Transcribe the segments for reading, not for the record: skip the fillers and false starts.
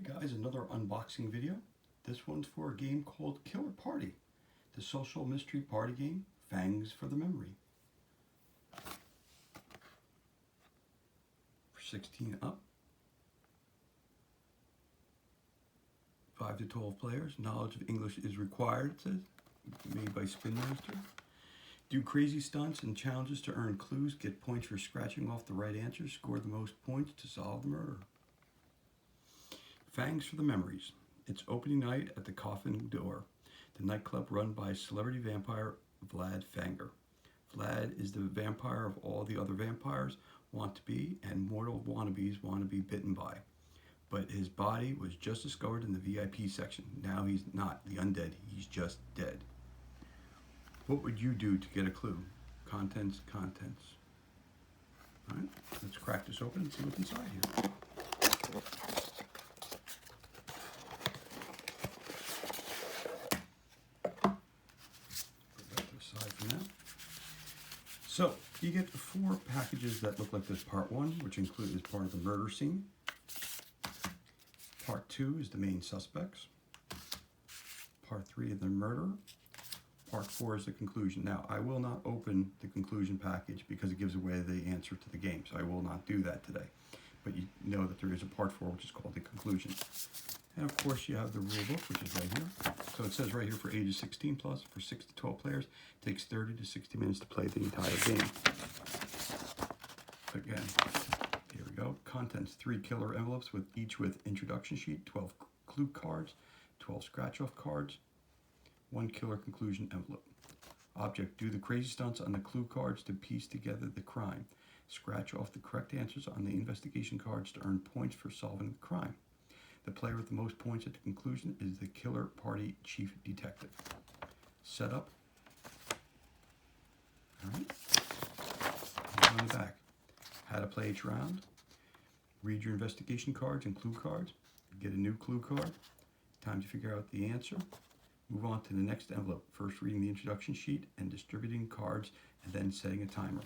Hey guys, another unboxing video. This one's for a game called Killer Party, the social mystery party game, Fangs for the memory. For 16 up, 5 to 12 players. Knowledge of English is required, it says. Made by Spin Master. Do crazy stunts and challenges to earn clues. Get points for scratching off the right answer. Score the most points to solve the murder. Fangs for the memories. It's opening night at the Coffin Door, the nightclub run by celebrity vampire Vlad Fanger. Vlad is the vampire of all the other vampires want to be and mortal wannabes want to be bitten by. But his body was just discovered in the VIP section. Now he's not the undead, he's just dead. What would you do to get a clue? Contents. All right, let's crack this open and see what's inside here. So you get 4 packages that look like this. Part 1, which is part of the murder scene. Part 2 is the main suspects. Part 3 is the murder. Part 4 is the conclusion. Now, I will not open the conclusion package because it gives away the answer to the game, so I will not do that today. But you know that there is a part 4, which is called the conclusion. And of course, you have the rule book, which is right here. So it says right here for ages 16 plus, for 6 to 12 players, it takes 30 to 60 minutes to play the entire game. Again, here we go. Contents: 3 killer envelopes, each with introduction sheet, 12 clue cards, 12 scratch-off cards, 1 killer conclusion envelope. Object: do the crazy stunts on the clue cards to piece together the crime. Scratch off the correct answers on the investigation cards to earn points for solving the crime. The player with the most points at the conclusion is the killer party chief detective. Setup. All right. On the back. How to play each round. Read your investigation cards and clue cards. Get a new clue card. Time to figure out the answer. Move on to the next envelope. First reading the introduction sheet and distributing cards and then setting a timer.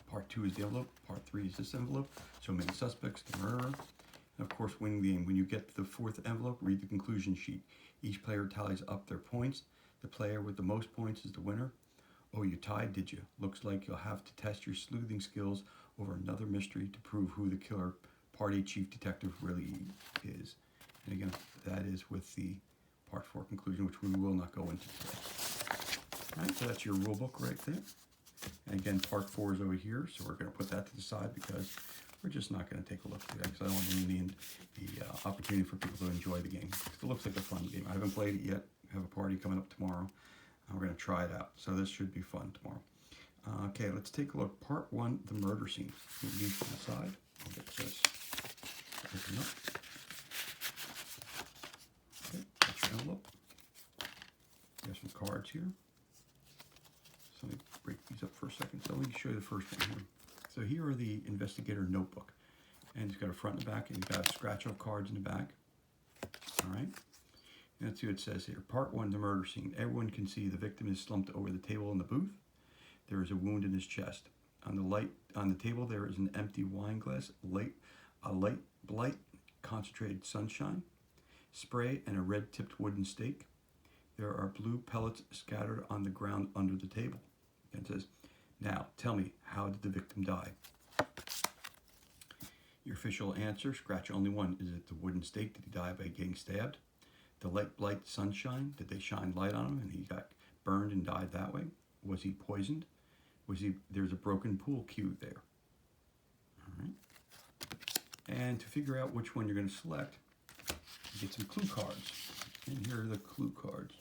Part 2 is the envelope. Part 3 is this envelope. So many suspects, the murderer. And of course, winning the game. When you get to the 4th envelope, read the conclusion sheet. Each player tallies up their points. The player with the most points is the winner. Oh, you tied, did you? Looks like you'll have to test your sleuthing skills over another mystery to prove who the killer party chief detective really is. And again, that is with the part 4 conclusion, which we will not go into today. All right, so that's your rule book right there. And again, part 4 is over here, so we're going to put that to the side because we're just not going to take a look today because I don't want to ruin the opportunity for people to enjoy the game. It looks like a fun game. I haven't played it yet. I have a party coming up tomorrow. We're going to try it out. So this should be fun tomorrow. Okay, let's take a look. Part 1, the murder scene. Move these to the side. I'll get this open up. Okay, that's your envelope. There's some cards here. So let me break these up for a second. So let me show you the first one here. So here are the investigator notebook. And it's got a front and back, and you've got scratch-off cards in the back. All right. And let's see what it says here. Part 1, the murder scene. Everyone can see the victim is slumped over the table in the booth. There is a wound in his chest. On the table, there is an empty wine glass, a light concentrated sunshine, spray, and a red-tipped wooden stake. There are blue pellets scattered on the ground under the table. And it says, now, tell me, how did the victim die? Your official answer, scratch only one. Is it the wooden stake? Did he die by getting stabbed? The light sunshine, did they shine light on him and he got burned and died that way? Was he poisoned? There's a broken pool cue there. All right. And to figure out which one you're going to select, get some clue cards. And here are the clue cards.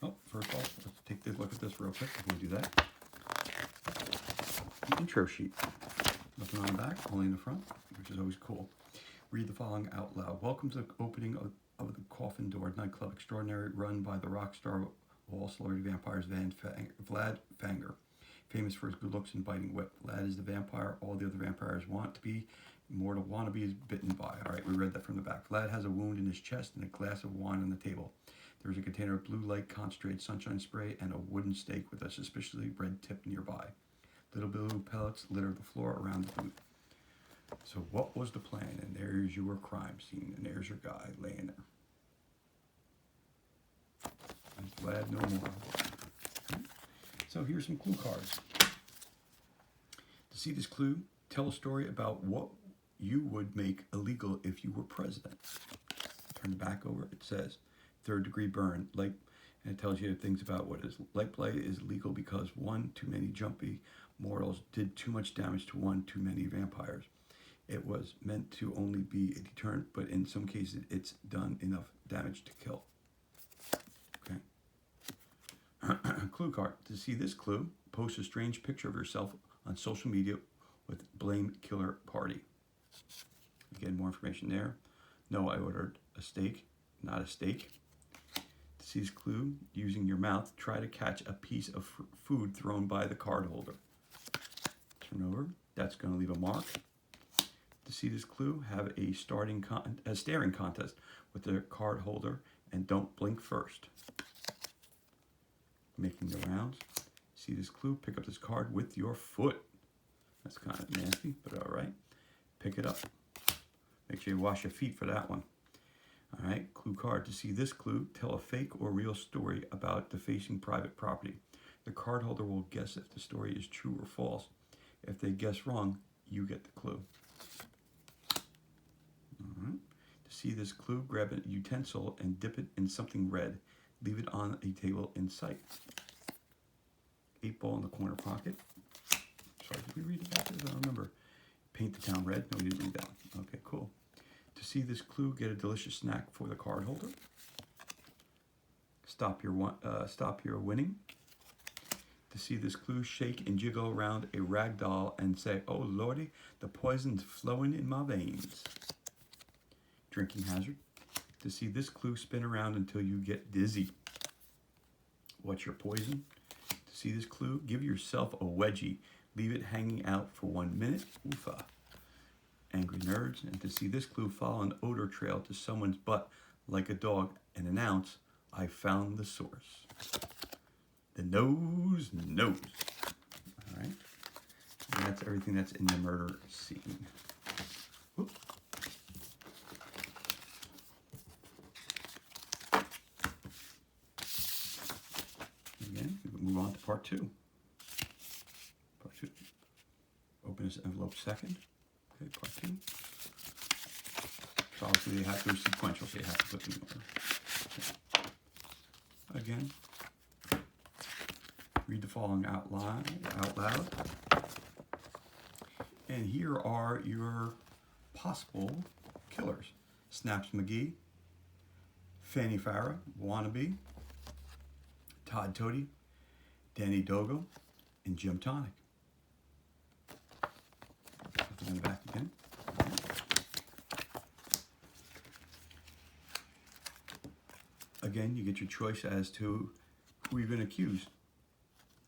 Oh, first of all, let's take a look at this real quick before we do that. The intro sheet. Nothing on the back, only in the front, which is always cool. Read the following out loud. Welcome to the opening of the Coffin Door nightclub extraordinary run by the rock star of all celebrity vampires, Vlad Fanger. Famous for his good looks and biting wit. Vlad is the vampire all the other vampires want to be. Mortal wannabe is bitten by. All right, we read that from the back. Vlad has a wound in his chest and a glass of wine on the table. There's a container of blue light concentrated sunshine spray and a wooden stake with a suspiciously red tip nearby. Little blue pellets litter the floor around the booth. So what was the plan? And there's your crime scene, and there's your guy laying there. I'm glad no more. So here's some clue cards. To see this clue, tell a story about what you would make illegal if you were president. Turn the back over. It says, third-degree burn. And it tells you things about what is light play is legal because one too many jumpy mortals did too much damage to one too many vampires. It was meant to only be a deterrent, but in some cases it's done enough damage to kill. Okay. Clue card. To see this clue, post a strange picture of yourself on social media with blame killer party. Again, more information there. No, I ordered a steak, not a steak. To see this clue, using your mouth, try to catch a piece of food thrown by the card holder. Turn over. That's going to leave a mark. To see this clue, have a staring contest with the card holder and don't blink first. Making the rounds. See this clue, pick up this card with your foot. That's kind of nasty, but all right. Pick it up. Make sure you wash your feet for that one. All right, clue card. To see this clue, tell a fake or real story about defacing private property. The card holder will guess if the story is true or false. If they guess wrong, you get the clue. All right. To see this clue, grab a utensil and dip it in something red. Leave it on a table in sight. 8-ball in the corner pocket. Sorry, did we read about this? I don't remember. Paint the town red. No, we didn't read that one. Okay, cool. To see this clue, get a delicious snack for the card holder. Stop your winning. To see this clue, shake and jiggle around a rag doll and say, "Oh lordy, the poison's flowing in my veins." Drinking hazard. To see this clue, spin around until you get dizzy. What's your poison? To see this clue, give yourself a wedgie. Leave it hanging out for 1 minute. Oofa. Angry nerds. And to see this clue, follow an odor trail to someone's butt like a dog and announce, "I found the source." The nose knows. All right. And that's everything that's in the murder scene. Whoop. Again, we move on to part 2. Part 2. Open this envelope second. Okay, part 2. So obviously they have to be sequential, so you have to put them in order. Okay. Again, read the following out loud. And here are your possible killers. Snaps McGee, Fanny Farah, Wannabe, Todd Toady, Danny Dogo, and Jim Tonic. Something in the back again. Again, you get your choice as to who you're going to accuse.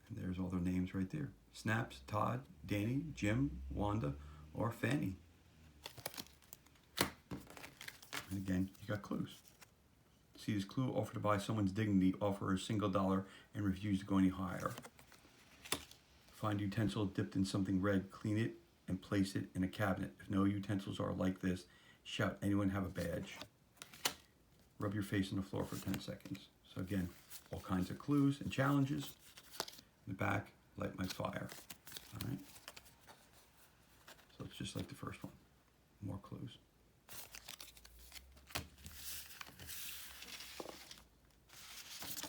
And there's all their names right there. Snaps, Todd, Danny, Jim, Wanda, or Fanny. And again, you got clues. See this clue, offer to buy someone's dignity, offer a single dollar, and refuse to go any higher. Find utensil dipped in something red, clean it, and place it in a cabinet. If no utensils are like this, shout, "Anyone have a badge?" Rub your face on the floor for 10 seconds. So again, all kinds of clues and challenges. In the back, light my fire. All right. So it's just like the first one. More clues.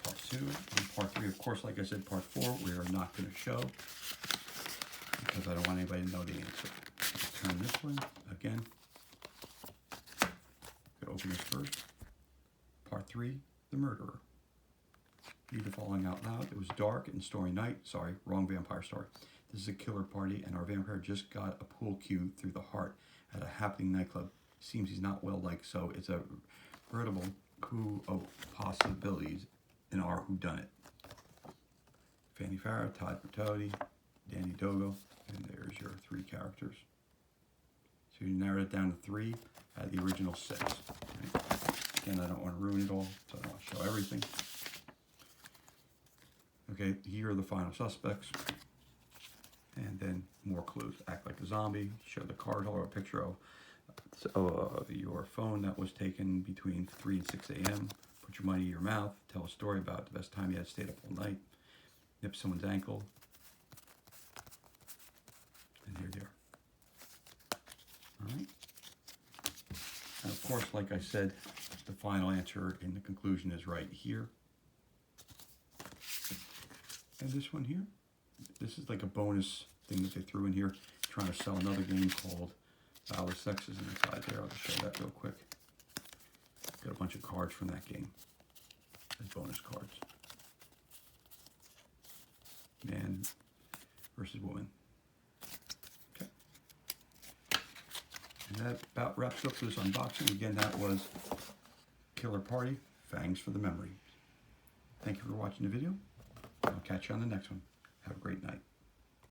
Part 2 and part 3. Of course, like I said, part 4 we are not going to show because I don't want anybody to know the answer. Let's turn this one again. Could open this first. Part 3, the murderer. Read the following out loud. It was dark and stormy night. Sorry, wrong vampire story. This is a killer party, and our vampire just got a pool cue through the heart at a happening nightclub. Seems he's not well liked, so it's a veritable coup of possibilities in our whodunit. Fanny Farah, Todd Bertoldi, Danny Dogo, and there's your 3 characters. So you narrowed it down to 3 out of the original 6. Right? Again, I don't want to ruin it all, so I don't want to show everything. Okay, here are the final suspects. And then more clues. Act like a zombie. Show the card holder a picture of your phone that was taken between 3 and 6 a.m. Put your money in your mouth. Tell a story about the best time you had stayed up all night. Nip someone's ankle. And here they are. All right. And of course, like I said, the final answer in the conclusion is right here. And this one here, this is like a bonus thing that they threw in here, trying to sell another game called Battle of Sexes inside there. I'll just show that real quick. Got a bunch of cards from that game as bonus cards. Man versus woman. Okay. And that about wraps up this unboxing. Again, that was Killer Party, Fangs for the Memory. Thank you for watching the video. I'll catch you on the next one. Have a great night.